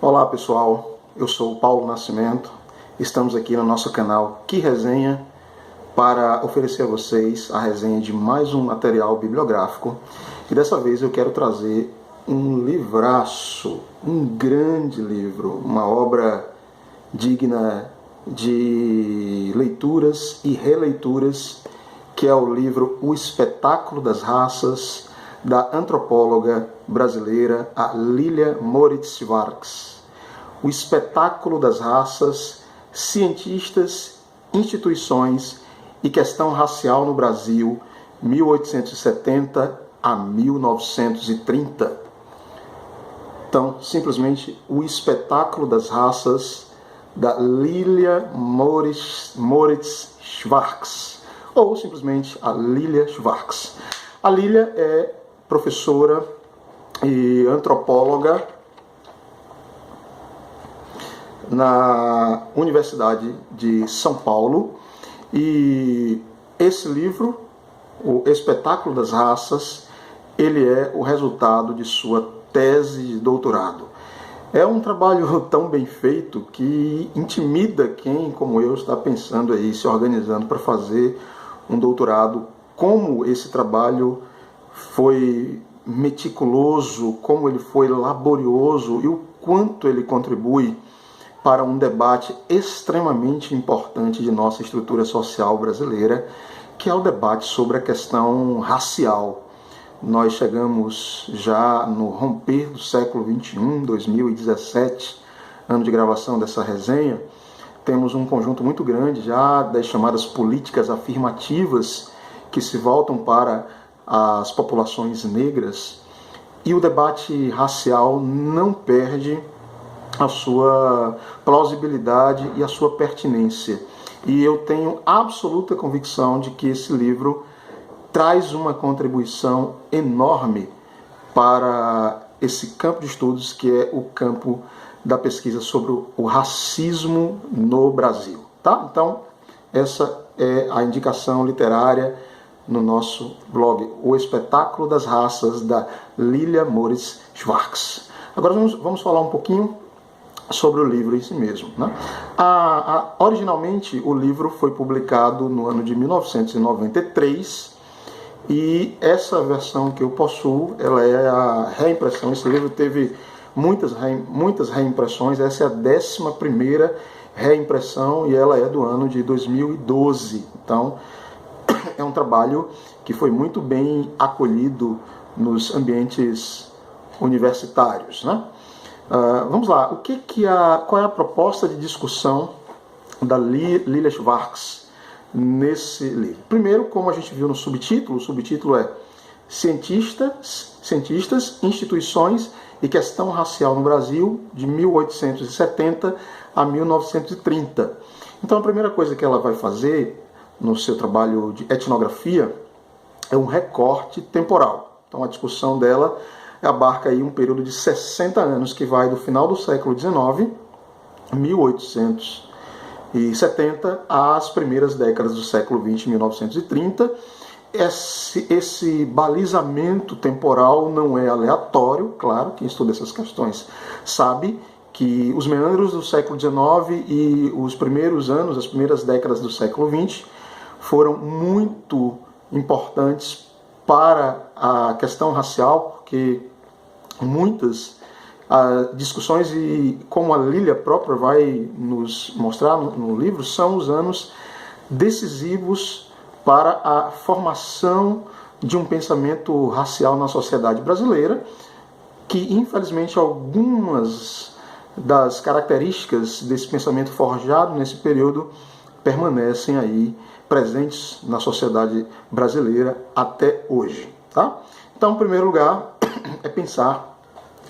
Olá pessoal, eu sou o Paulo Nascimento, estamos aqui no nosso canal Que Resenha para oferecer a vocês a resenha de mais um material bibliográfico e dessa vez eu quero trazer um livraço, um grande livro, uma obra digna de leituras e releituras, que é o livro O Espetáculo das Raças, da antropóloga brasileira a Lilia Moritz Schwarz. O Espetáculo das Raças, Cientistas, Instituições e Questão Racial no Brasil, 1870 a 1930. Então, simplesmente, O Espetáculo das Raças, da Lilia Moritz Schwarz, ou simplesmente a Lilia Schwarz. A Lilia é professora e antropóloga na Universidade de São Paulo, e esse livro, O Espetáculo das Raças, ele é o resultado de sua tese de doutorado. É um trabalho tão bem feito que intimida quem, como eu, está pensando aí, se organizando para fazer um doutorado. Como esse trabalho foi meticuloso, como ele foi laborioso e o quanto ele contribui para um debate extremamente importante de nossa estrutura social brasileira, que é o debate sobre a questão racial. Nós chegamos já no romper do século XXI, 2017, ano de gravação dessa resenha. Temos um conjunto muito grande já das chamadas políticas afirmativas que se voltam para as populações negras, e o debate racial não perde a sua plausibilidade e a sua pertinência. E eu tenho absoluta convicção de que esse livro traz uma contribuição enorme para esse campo de estudos que é o campo da pesquisa sobre o racismo no Brasil. Tá? Então, essa é a indicação literária no nosso blog, O Espetáculo das Raças, da Lilia Moritz Schwarz. Agora vamos falar um pouquinho sobre o livro em si mesmo. Né? Originalmente, o livro foi publicado no ano de 1993, e essa versão que eu possuo, ela é a reimpressão. Esse livro teve muitas reimpressões, essa é a 11ª reimpressão e ela é do ano de 2012. Então, é um trabalho que foi muito bem acolhido nos ambientes universitários. Né? Vamos lá, qual é a proposta de discussão da Lilia Schwarz nesse livro? Primeiro, como a gente viu no subtítulo, o subtítulo é Cientistas, Instituições e Questão Racial no Brasil, de 1870 a 1930. Então, a primeira coisa que ela vai fazer no seu trabalho de etnografia é um recorte temporal. Então, a discussão dela abarca aí um período de 60 anos, que vai do final do século XIX, 1870, às primeiras décadas do século XX, 1930. Esse balizamento temporal não é aleatório, claro, quem estuda essas questões sabe que os meandros do século XIX e os primeiros anos, as primeiras décadas do século XX, foram muito importantes para a questão racial, porque muitas discussões, e como a Lilia própria vai nos mostrar no livro, são os anos decisivos para a formação de um pensamento racial na sociedade brasileira, que infelizmente algumas das características desse pensamento forjado nesse período permanecem aí presentes na sociedade brasileira até hoje. Tá? Então, em primeiro lugar, é pensar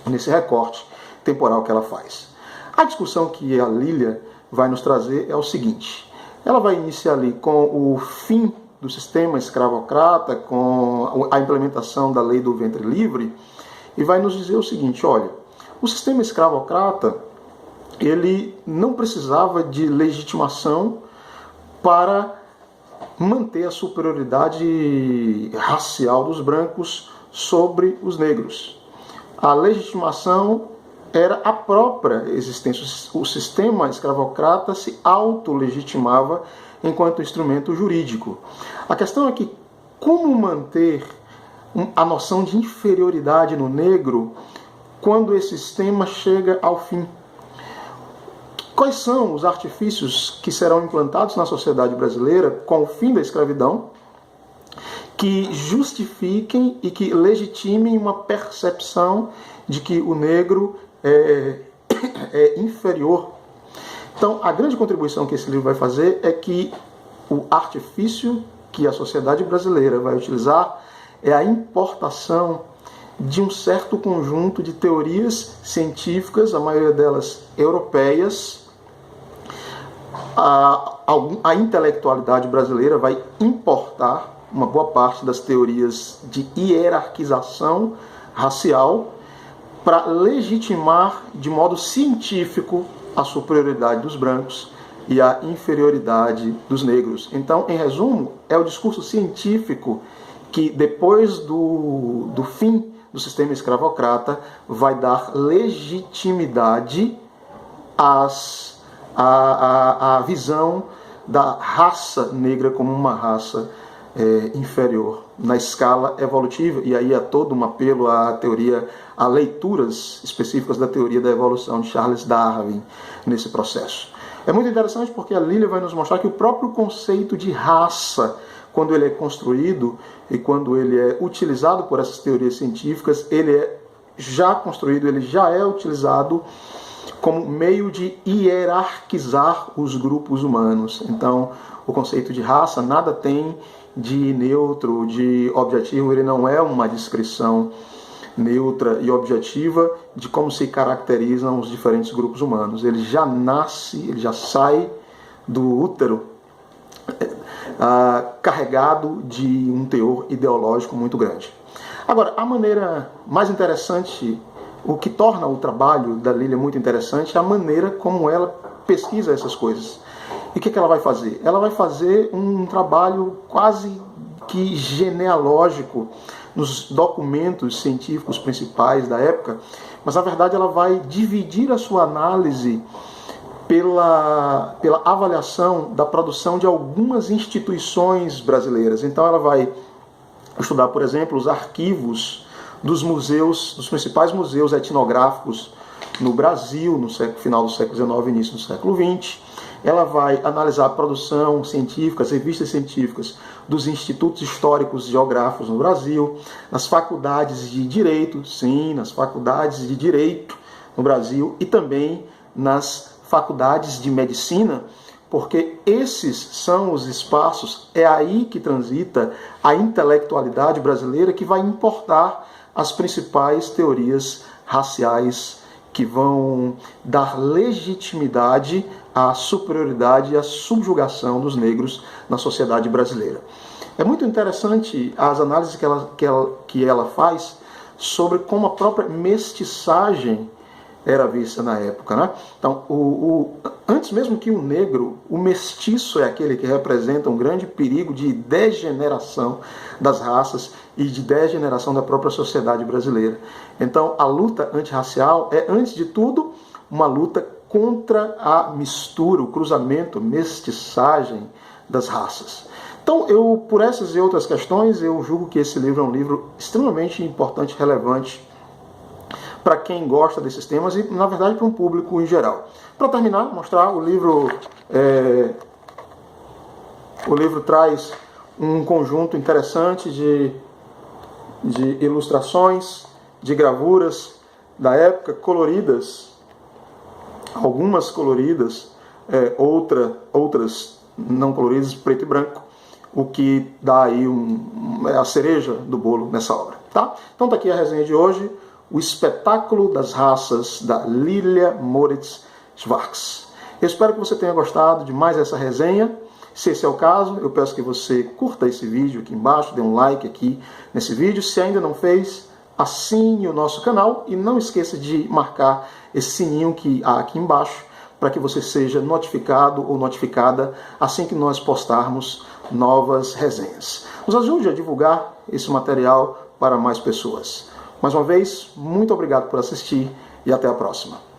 nesse recorte temporal que ela faz. A discussão que a Lilia vai nos trazer é o seguinte: ela vai iniciar ali com o fim do sistema escravocrata, com a implementação da lei do ventre livre, e vai nos dizer o seguinte: olha, o sistema escravocrata, ele não precisava de legitimação para manter a superioridade racial dos brancos sobre os negros. A legitimação era a própria existência. O sistema escravocrata se autolegitimava enquanto instrumento jurídico. A questão é que como manter a noção de inferioridade no negro quando esse sistema chega ao fim? Quais são os artifícios que serão implantados na sociedade brasileira com o fim da escravidão que justifiquem e que legitimem uma percepção de que o negro é inferior? Então, a grande contribuição que esse livro vai fazer é que o artifício que a sociedade brasileira vai utilizar é a importação de um certo conjunto de teorias científicas, a maioria delas europeias. A intelectualidade brasileira vai importar uma boa parte das teorias de hierarquização racial para legitimar de modo científico a superioridade dos brancos e a inferioridade dos negros. Então, em resumo, é o discurso científico que, depois do fim do sistema escravocrata, vai dar legitimidade à visão da raça negra como uma raça inferior na escala evolutiva. E aí há todo um apelo à teoria, a leituras específicas da teoria da evolução de Charles Darwin nesse processo. É muito interessante porque a Lilia vai nos mostrar que o próprio conceito de raça, quando ele é construído e quando ele é utilizado por essas teorias científicas, ele é já construído, ele já é utilizado como meio de hierarquizar os grupos humanos. Então, o conceito de raça nada tem de neutro, de objetivo, ele não é uma descrição neutra e objetiva de como se caracterizam os diferentes grupos humanos. Ele já nasce, ele já sai do útero carregado de um teor ideológico muito grande. Agora, a maneira mais interessante, o que torna o trabalho da Lilia muito interessante, é a maneira como ela pesquisa essas coisas. E o que ela vai fazer? Ela vai fazer um trabalho quase que genealógico nos documentos científicos principais da época, mas na verdade ela vai dividir a sua análise pela avaliação da produção de algumas instituições brasileiras. Então ela vai estudar, por exemplo, os arquivos dos museus, dos principais museus etnográficos no Brasil, no final do século XIX e início do século XX. Ela vai analisar a produção científica, as revistas científicas dos institutos históricos e geográficos no Brasil, nas faculdades de direito, sim, nas faculdades de direito no Brasil e também nas faculdades de medicina, porque esses são os espaços, é aí que transita a intelectualidade brasileira que vai importar as principais teorias raciais que vão dar legitimidade à superioridade e à subjugação dos negros na sociedade brasileira. É muito interessante as análises que ela faz sobre como a própria mestiçagem era vista na época, né? Então, antes mesmo que o negro, o mestiço é aquele que representa um grande perigo de degeneração das raças e de degeneração da própria sociedade brasileira. Então, a luta antirracial é, antes de tudo, uma luta contra a mistura, o cruzamento, a mestiçagem das raças. Então, por essas e outras questões, eu julgo que esse livro é um livro extremamente importante e relevante para quem gosta desses temas e, na verdade, para um público em geral. Para terminar, mostrar o livro traz um conjunto interessante de ilustrações, de gravuras da época, coloridas, algumas coloridas, outras não coloridas, preto e branco, o que dá aí a cereja do bolo nessa obra. Tá? Então está aqui a resenha de hoje, O Espetáculo das Raças, da Lilia Moritz Schwarz. Eu espero que você tenha gostado de mais essa resenha. Se esse é o caso, eu peço que você curta esse vídeo aqui embaixo, dê um like aqui nesse vídeo. Se ainda não fez, assine o nosso canal e não esqueça de marcar esse sininho que há aqui embaixo para que você seja notificado ou notificada assim que nós postarmos novas resenhas. Nos ajude a divulgar esse material para mais pessoas. Mais uma vez, muito obrigado por assistir e até a próxima.